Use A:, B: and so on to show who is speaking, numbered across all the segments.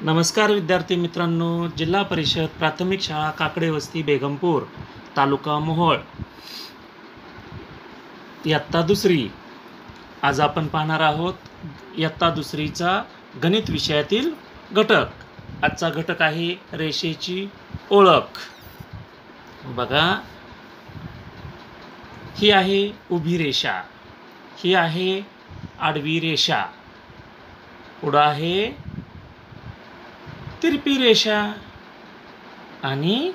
A: नमस्कार विद्यार्थी मित्रांनो, जिल्हा परिषद प्राथमिक शाळा काकडे वस्ती बेगमपूर तालुका मोहोळ इयत्ता दुसरी. आज आपण पाहणार आहोत इयत्ता दुसरीचा गणित विषयातील घटक. आजचा घटक आहे रेषेची ओळख. बघा, ही आहे उभी रेषा, ही आहे आडवी रेषा, पुढं आहे तिरपी रेषा आणि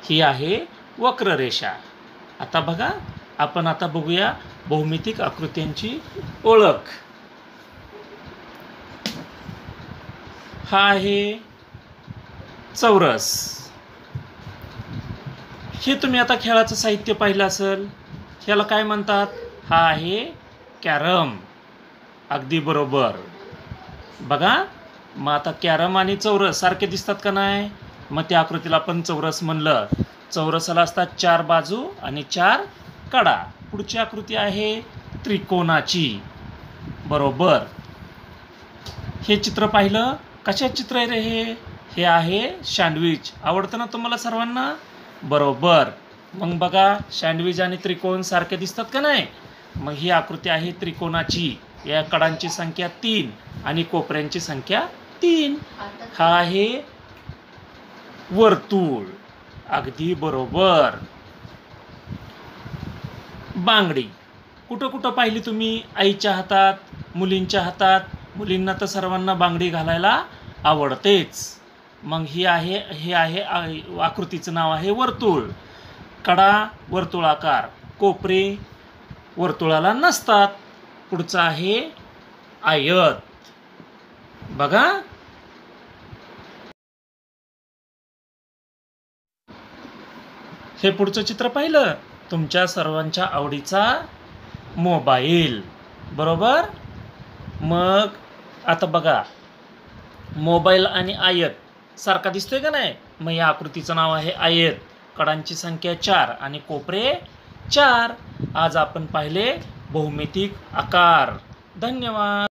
A: ही आहे वक्र रेषा. आता बघा, आपण आता बघूया भौमितिक आकृत्यांची ओळख. हा आहे चौरस. हे तुम्ही आता खेळाचं साहित्य पाहिलं असेल. ह्याला काय म्हणतात? हा आहे कॅरम. अगदी बरोबर. बघा, मग आता कॅरम आणि चौरस सारखे दिसतात का नाही? मग त्या आकृतीला आपण चौरस म्हणलं. चौरसाला असतात 4 बाजू आणि 4 कडा. पुढची आकृती आहे त्रिकोणाची. बरोबर. हे चित्र पाहिलं? कशाचं चित्र आहे रे हे? हे आहे सँडविच. आवडतं ना तुम्हाला सर्वांना? बरोबर. मग बघा, सँडविच आणि त्रिकोण सारखे दिसतात का नाही? मग ही आकृती आहे त्रिकोणाची. या कडांची संख्या 3 आणि कोपऱ्यांची संख्या 3. हा आहे वर्तुळ. अगदी बरोबर. बांगडी कुठं कुठं पाहिली तुम्ही? आईच्या हातात, मुलींच्या हातात. मुलींना तर सर्वांना बांगडी घालायला आवडतेच. मग हे आहे आकृतीचं नाव आहे वर्तुळ. कडा वर्तुळाकार, कोपरे वर्तुळाला नसतात. पुढचं आहे आयत. बघा, हे पुढचं चित्र पाहिलं? तुमच्या सर्वांच्या आवडीचा मोबाईल. बरोबर. मग आता बघा, मोबाईल आणि आयत सारखा दिसतोय का नाही? मग या आकृतीचं नाव आहे आयत. कडांची संख्या 4 आणि कोपरे 4. आज आपण पाहिले भौमितिक आकार. धन्यवाद.